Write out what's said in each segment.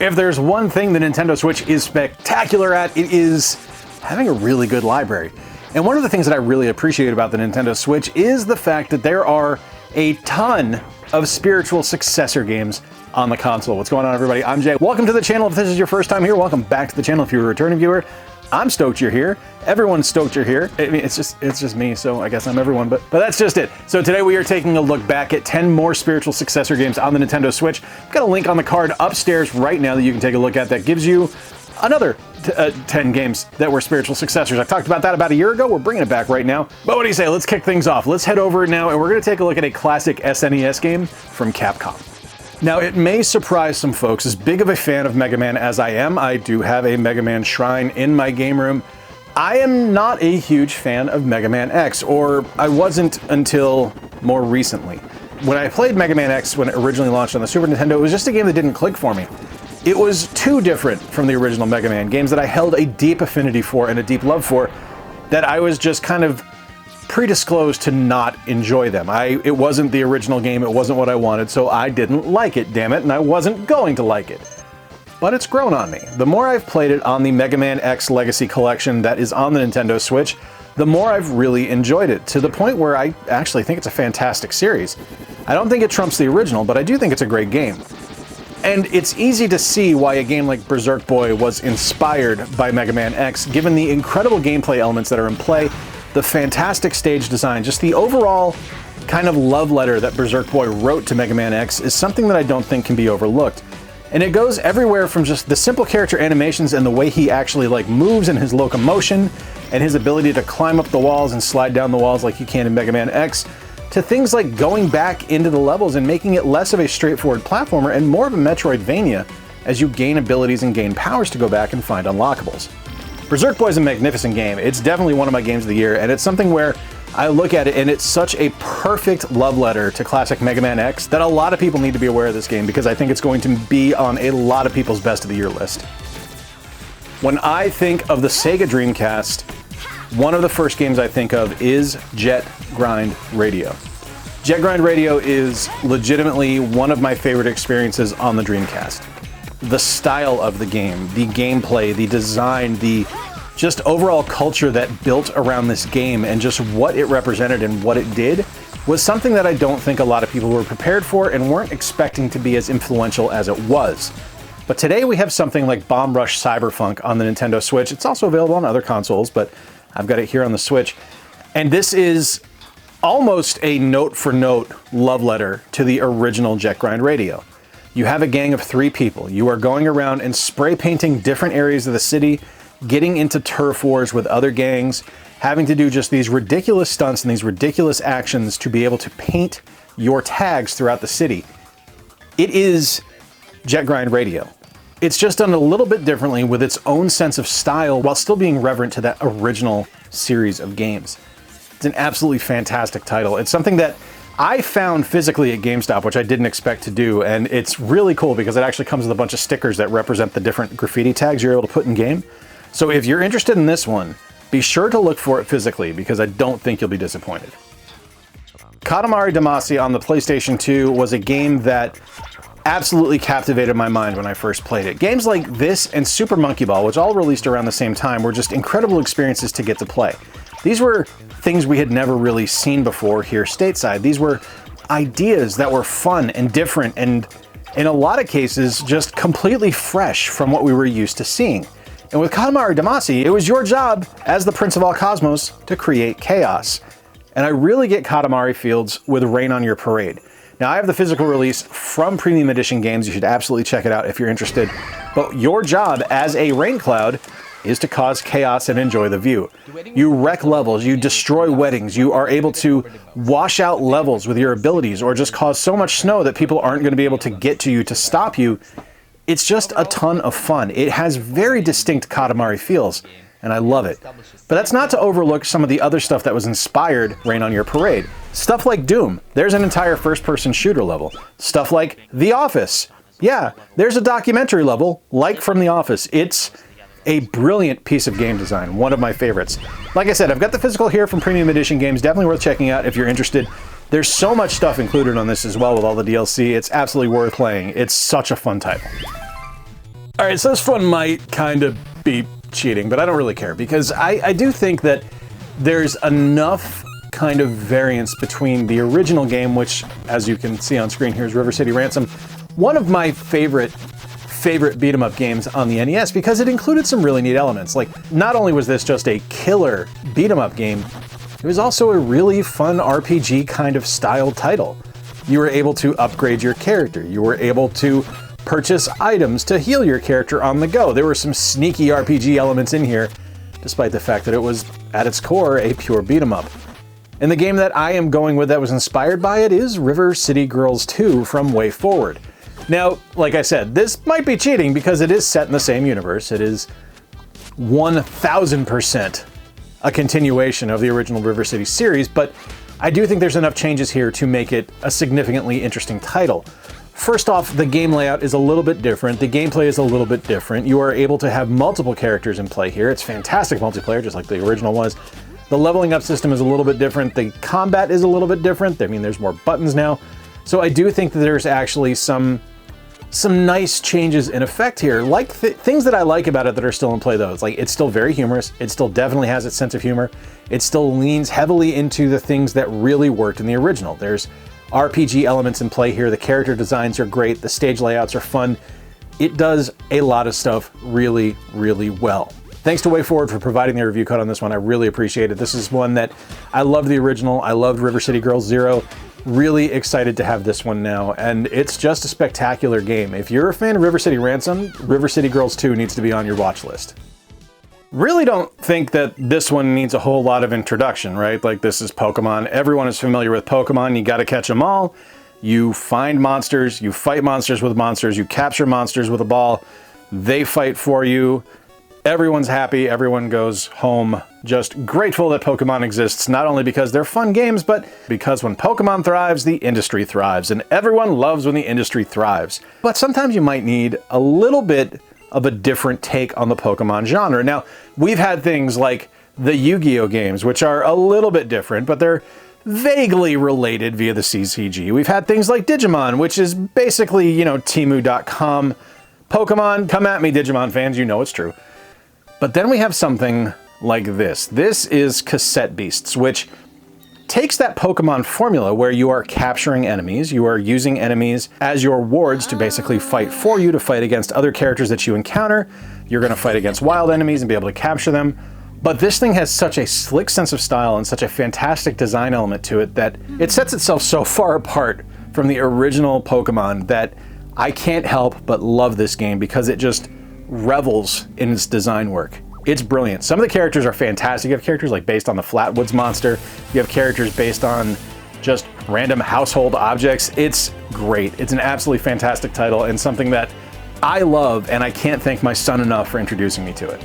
If there's one thing the Nintendo Switch is spectacular at, it is having a really good library. And one of the things that I really appreciate about the Nintendo Switch is the fact that there are a ton of spiritual successor games on the console. What's going on, everybody? I'm Jay. Welcome to the channel. If this is your first time here, welcome back to the channel. If you're a returning viewer, I'm stoked you're here. Everyone's stoked you're here. I mean, it's just me, so I guess I'm everyone, but that's just it. So today we are taking a look back at 10 more spiritual successor games on the Nintendo Switch. I've got a link on the card upstairs right now that you can take a look at that gives you another 10 games that were spiritual successors. I talked about that about a year ago. We're bringing it back right now. But what do you say? Let's kick things off. Let's head over now, and we're going to take a look at a classic SNES game from Capcom. Now, it may surprise some folks, as big of a fan of Mega Man as I am, I do have a Mega Man shrine in my game room. I am not a huge fan of Mega Man X, or I wasn't until more recently. When I played Mega Man X when it originally launched on the Super Nintendo, it was just a game that didn't click for me. It was too different from the original Mega Man, games that I held a deep affinity for and a deep love for, that I was just kind of predisposed to not enjoy them. It wasn't the original game, it wasn't what I wanted, so I didn't like it, damn it, and I wasn't going to like it. But it's grown on me. The more I've played it on the Mega Man X Legacy Collection that is on the Nintendo Switch, the more I've really enjoyed it, to the point where I actually think it's a fantastic series. I don't think it trumps the original, but I do think it's a great game. And it's easy to see why a game like Berserk Boy was inspired by Mega Man X, given the incredible gameplay elements that are in play, the fantastic stage design, just the overall kind of love letter that Berserk Boy wrote to Mega Man X is something that I don't think can be overlooked. And it goes everywhere from just the simple character animations and the way he actually moves and his locomotion and his ability to climb up the walls and slide down the walls like you can in Mega Man X, to things like going back into the levels and making it less of a straightforward platformer and more of a Metroidvania as you gain abilities and gain powers to go back and find unlockables. Berserk Boy is a magnificent game. It's definitely one of my games of the year, and it's something where I look at it and it's such a perfect love letter to classic Mega Man X that a lot of people need to be aware of this game, because I think it's going to be on a lot of people's best of the year list. When I think of the Sega Dreamcast, one of the first games I think of is Jet Grind Radio. Jet Grind Radio is legitimately one of my favorite experiences on the Dreamcast. The style of the game, the gameplay, the design, the just overall culture that built around this game and just what it represented and what it did was something that I don't think a lot of people were prepared for and weren't expecting to be as influential as it was. But today we have something like Bomb Rush Cyberfunk on the Nintendo Switch. It's also available on other consoles, but I've got it here on the Switch. And this is almost a note-for-note love letter to the original Jet Grind Radio. You have a gang of 3 people. You are going around and spray painting different areas of the city, getting into turf wars with other gangs, having to do just these ridiculous stunts and these ridiculous actions to be able to paint your tags throughout the city. It is Jet Grind Radio. It's just done a little bit differently with its own sense of style while still being reverent to that original series of games. It's an absolutely fantastic title. It's something that I found physically at GameStop, which I didn't expect to do, and it's really cool because it actually comes with a bunch of stickers that represent the different graffiti tags you're able to put in game. So if you're interested in this one, be sure to look for it physically, because I don't think you'll be disappointed. Katamari Damacy on the PlayStation 2 was a game that absolutely captivated my mind when I first played it. Games like this and Super Monkey Ball, which all released around the same time, were just incredible experiences to get to play. These were things we had never really seen before here stateside. These were ideas that were fun and different and, in a lot of cases, just completely fresh from what we were used to seeing. And with Katamari Damacy, it was your job, as the Prince of All Cosmos, to create chaos. And I really get Katamari feels with Rain on Your Parade. Now, I have the physical release from Premium Edition Games. You should absolutely check it out if you're interested. But your job as a rain cloud is to cause chaos and enjoy the view. You wreck levels, you destroy weddings, you are able to wash out levels with your abilities, or just cause so much snow that people aren't going to be able to get to you to stop you. It's just a ton of fun. It has very distinct Katamari feels, and I love it. But that's not to overlook some of the other stuff that was inspired Rain on Your Parade. Stuff like Doom. There's an entire first-person shooter level. Stuff like The Office. Yeah, there's a documentary level, like from The Office. It's a brilliant piece of game design, one of my favorites. Like I said, I've got the physical here from Premium Edition Games, definitely worth checking out if you're interested. There's so much stuff included on this as well with all the DLC, it's absolutely worth playing. It's such a fun title. All right, so this one might kind of be cheating, but I don't really care because I do think that there's enough kind of variance between the original game, which, as you can see on screen here, is River City Ransom, one of my favorite beat 'em up games on the NES because it included some really neat elements. Like, not only was this just a killer beat 'em up game, it was also a really fun RPG kind of style title. You were able to upgrade your character. You were able to purchase items to heal your character on the go. There were some sneaky RPG elements in here, despite the fact that it was, at its core, a pure beat 'em up. And the game that I am going with that was inspired by it is River City Girls 2 from Way Forward. Now, like I said, this might be cheating because it is set in the same universe. It is 1000% a continuation of the original River City series, but I do think there's enough changes here to make it a significantly interesting title. First off, the game layout is a little bit different. The gameplay is a little bit different. You are able to have multiple characters in play here. It's fantastic multiplayer, just like the original was. The leveling up system is a little bit different. The combat is a little bit different. I mean, there's more buttons now. So I do think that there's actually some nice changes in effect here. Like things that I like about it that are still in play though. It's like, it's still very humorous. It still definitely has its sense of humor. It still leans heavily into the things that really worked in the original. There's RPG elements in play here. The character designs are great. The stage layouts are fun. It does a lot of stuff really, really well. Thanks to Way Forward for providing the review code on this one. I really appreciate it. This is one that I loved the original. I loved River City Girls 0. Really excited to have this one now, and it's just a spectacular game. If you're a fan of River City Ransom, River City Girls 2 needs to be on your watch list. Really don't think that this one needs a whole lot of introduction, right? Like, this is Pokemon. Everyone is familiar with Pokemon. You gotta catch them all. You find monsters, you fight monsters with monsters, you capture monsters with a ball. They fight for you. Everyone's happy, everyone goes home just grateful that Pokemon exists, not only because they're fun games, but because when Pokemon thrives, the industry thrives, and everyone loves when the industry thrives. But sometimes you might need a little bit of a different take on the Pokemon genre. Now, we've had things like the Yu-Gi-Oh games, which are a little bit different, but they're vaguely related via the CCG. We've had things like Digimon, which is basically, you know, Temu.com Pokemon. Come at me, Digimon fans, you know it's true. But then we have something like this. This is Cassette Beasts, which takes that Pokemon formula where you are capturing enemies, you are using enemies as your wards to basically fight for you, to fight against other characters that you encounter. You're going to fight against wild enemies and be able to capture them. But this thing has such a slick sense of style and such a fantastic design element to it that it sets itself so far apart from the original Pokemon that I can't help but love this game because it just revels in its design work. It's brilliant. Some of the characters are fantastic. You have characters like based on the Flatwoods monster. You have characters based on just random household objects. It's great. It's an absolutely fantastic title and something that I love, and I can't thank my son enough for introducing me to it.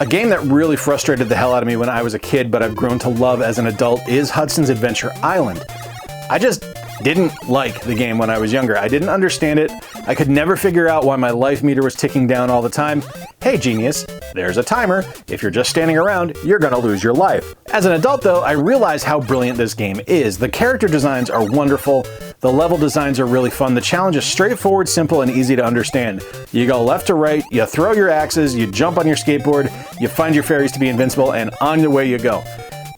A game that really frustrated the hell out of me when I was a kid, but I've grown to love as an adult, is Hudson's Adventure Island. I just didn't like the game when I was younger. I didn't understand it. I could never figure out why my life meter was ticking down all the time. Hey genius, there's a timer. If you're just standing around, you're gonna lose your life. As an adult though, I realize how brilliant this game is. The character designs are wonderful. The level designs are really fun. The challenge is straightforward, simple, and easy to understand. You go left to right, you throw your axes, you jump on your skateboard, you find your fairies to be invincible, and on the way you go.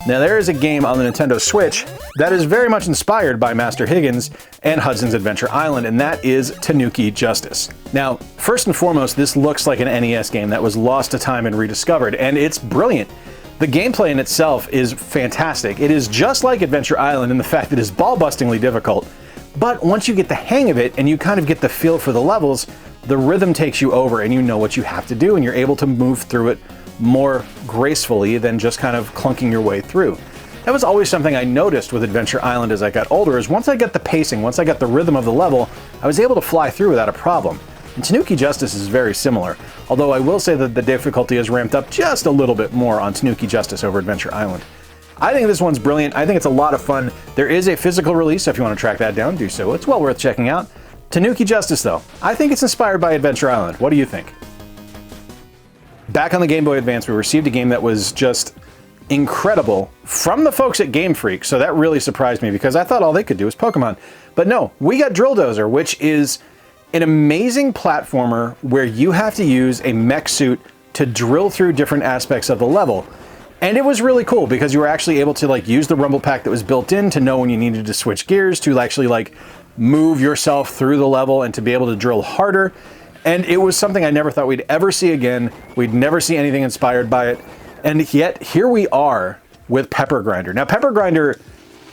Now there is a game on the Nintendo Switch that is very much inspired by Master Higgins and Hudson's Adventure Island, and that is Tanuki Justice. Now, first and foremost, this looks like an NES game that was lost to time and rediscovered, and it's brilliant. The gameplay in itself is fantastic. It is just like Adventure Island in the fact that it is ball-bustingly difficult, but once you get the hang of it and you kind of get the feel for the levels, the rhythm takes you over and you know what you have to do and you're able to move through it more gracefully than just kind of clunking your way through. That was always something I noticed with Adventure Island as I got older, is once I got the pacing, once I got the rhythm of the level, I was able to fly through without a problem. And Tanuki Justice is very similar, although I will say that the difficulty is ramped up just a little bit more on Tanuki Justice over Adventure Island. I think this one's brilliant. I think it's a lot of fun. There is a physical release, so if you want to track that down, do so. It's well worth checking out. Tanuki Justice, though, I think it's inspired by Adventure Island. What do you think? Back on the Game Boy Advance, we received a game that was just incredible from the folks at Game Freak, so that really surprised me because I thought all they could do was Pokemon. But no, we got Drill Dozer, which is An amazing platformer where you have to use a mech suit to drill through different aspects of the level. And it was really cool because you were actually able to like use the rumble pack that was built in to know when you needed to switch gears, to actually like move yourself through the level and to be able to drill harder. And it was something I never thought we'd ever see again. We'd never see anything inspired by it. And yet here we are with Pepper Grinder. Now Pepper Grinder,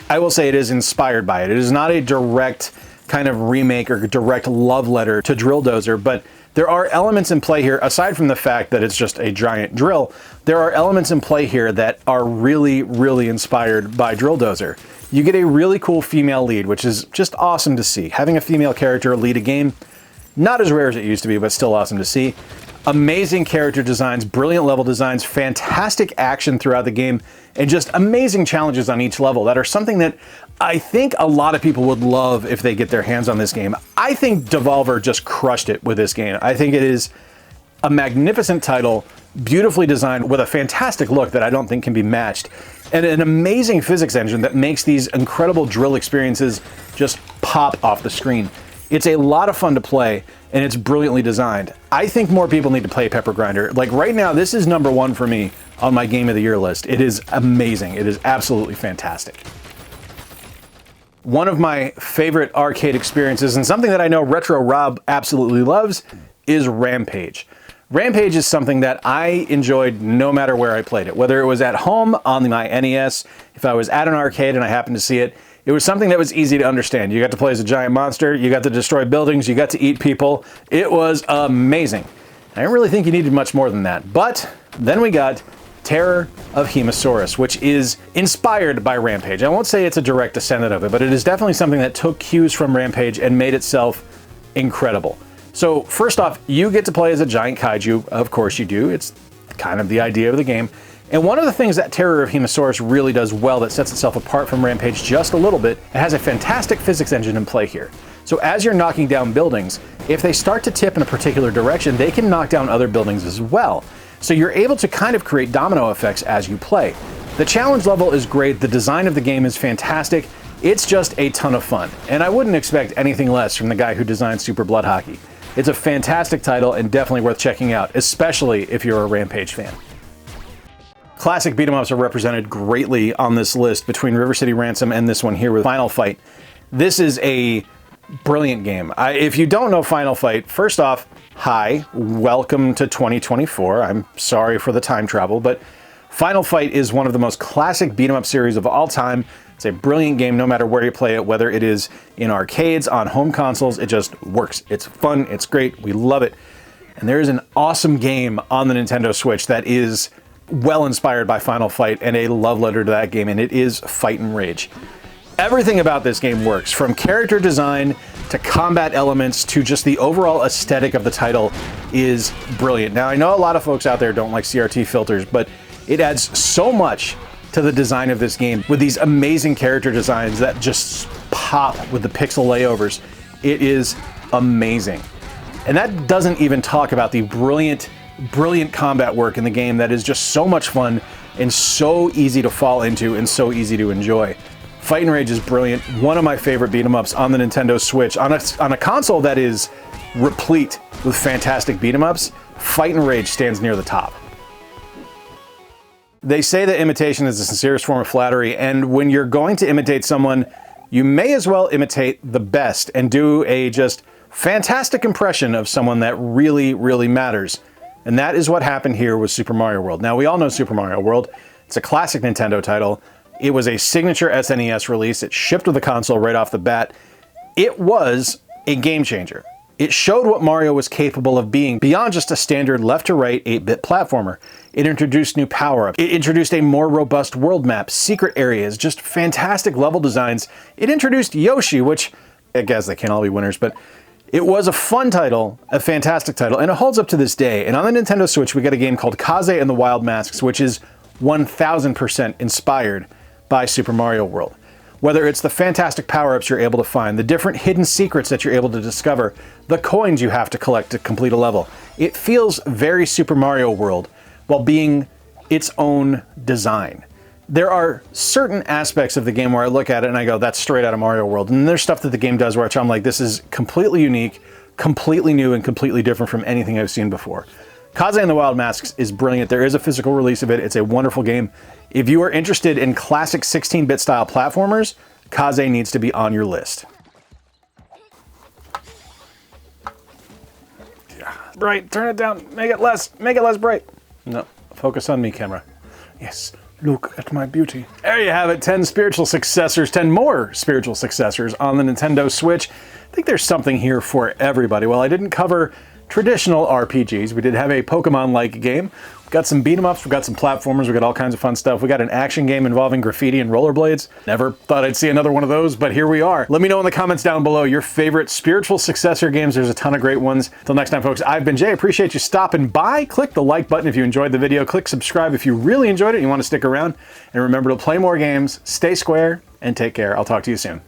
I will say it is inspired by it. It is not a direct kind of remake or direct love letter to Drill Dozer, but there are elements in play here, aside from the fact that it's just a giant drill, there are elements in play here that are really, really inspired by Drill Dozer. You get a really cool female lead, which is just awesome to see. Having a female character lead a game, not as rare as it used to be, but still awesome to see. Amazing character designs, brilliant level designs, fantastic action throughout the game, and just amazing challenges on each level that are something that I think a lot of people would love if they get their hands on this game. I think Devolver just crushed it with this game. I think it is a magnificent title, beautifully designed with a fantastic look that I don't think can be matched, and an amazing physics engine that makes these incredible drill experiences just pop off the screen. It's a lot of fun to play, and it's brilliantly designed. I think more people need to play Pepper Grinder. Like right now, this is #1 for me on my Game of the Year list. It is amazing. It is absolutely fantastic. One of my favorite arcade experiences, and something that I know Retro Rob absolutely loves, is Rampage. Rampage is something that I enjoyed no matter where I played it. Whether it was at home on my NES, if I was at an arcade and I happened to see it, it was something that was easy to understand. You got to play as a giant monster, you got to destroy buildings, you got to eat people. It was amazing. I didn't really think you needed much more than that. But then we got Terror of Hemosaurus, which is inspired by Rampage. I won't say it's a direct descendant of it, but it is definitely something that took cues from Rampage and made itself incredible. So first off, you get to play as a giant kaiju. Of course you do. It's kind of the idea of the game. And one of the things that Terror of Hemosaurus really does well that sets itself apart from Rampage just a little bit, it has a fantastic physics engine in play here. So as you're knocking down buildings, if they start to tip in a particular direction, they can knock down other buildings as well. So you're able to kind of create domino effects as you play. The challenge level is great, the design of the game is fantastic, it's just a ton of fun. And I wouldn't expect anything less from the guy who designed Super Blood Hockey. It's a fantastic title and definitely worth checking out, especially if you're a Rampage fan. Classic beat-em-ups are represented greatly on this list between River City Ransom and this one here with Final Fight. This is a brilliant game. If you don't know Final Fight, first off, hi, welcome to 2024. I'm sorry for the time travel, but Final Fight is one of the most classic beat-em-up series of all time. It's a brilliant game no matter where you play it, whether it is in arcades, on home consoles, it just works. It's fun, it's great, we love it. And there is an awesome game on the Nintendo Switch that is well inspired by Final Fight and a love letter to that game, and it is Fight and Rage. Everything about this game works, from character design to combat elements to just the overall aesthetic of the title is brilliant. Now, I know a lot of folks out there don't like CRT filters, but it adds so much to the design of this game with these amazing character designs that just pop with the pixel layovers. It is amazing. And that doesn't even talk about the brilliant combat work in the game that is just so much fun and so easy to fall into and so easy to enjoy. Fight and Rage is brilliant, one of my favorite beat-em-ups on the Nintendo Switch. On a console that is replete with fantastic beat-em-ups, Fight and Rage stands near the top. They say that imitation is the sincerest form of flattery, and when you're going to imitate someone, you may as well imitate the best and do a just fantastic impression of someone that really, really matters. And that is what happened here with Super Mario World. Now, we all know Super Mario World. It's a classic Nintendo title. It was a signature SNES release. It shipped with the console right off the bat. It was a game changer. It showed what Mario was capable of being beyond just a standard left-to-right 8-bit platformer. It introduced new power-ups. It introduced a more robust world map, secret areas, just fantastic level designs. It introduced Yoshi, which, I guess they can't all be winners, but it was a fun title, a fantastic title, and it holds up to this day. And on the Nintendo Switch, we got a game called Kaze and the Wild Masks, which is 1000% inspired by Super Mario World. Whether it's the fantastic power-ups you're able to find, the different hidden secrets that you're able to discover, the coins you have to collect to complete a level, it feels very Super Mario World while being its own design. There are certain aspects of the game where I look at it and I go, that's straight out of Mario World. And there's stuff that the game does where I'm like, this is completely unique, completely new and completely different from anything I've seen before. Kaze and the Wild Masks is brilliant. There is a physical release of it. It's a wonderful game. If you are interested in classic 16-bit style platformers, Kaze needs to be on your list. Bright, turn it down. Make it less bright. No, focus on me, camera. Yes, look at my beauty. There you have it, 10 spiritual successors, 10 more spiritual successors on the Nintendo Switch. I think there's something here for everybody. Well, I didn't cover traditional RPGs. We did have a Pokemon-like game. We've got some beat-em-ups, we've got some platformers, we got all kinds of fun stuff. We got an action game involving graffiti and rollerblades. Never thought I'd see another one of those, but here we are. Let me know in the comments down below your favorite spiritual successor games. There's a ton of great ones. Until next time, folks, I've been Jay. Appreciate you stopping by. Click the like button if you enjoyed the video. Click subscribe if you really enjoyed it and you want to stick around. And remember to play more games, stay square, and take care. I'll talk to you soon.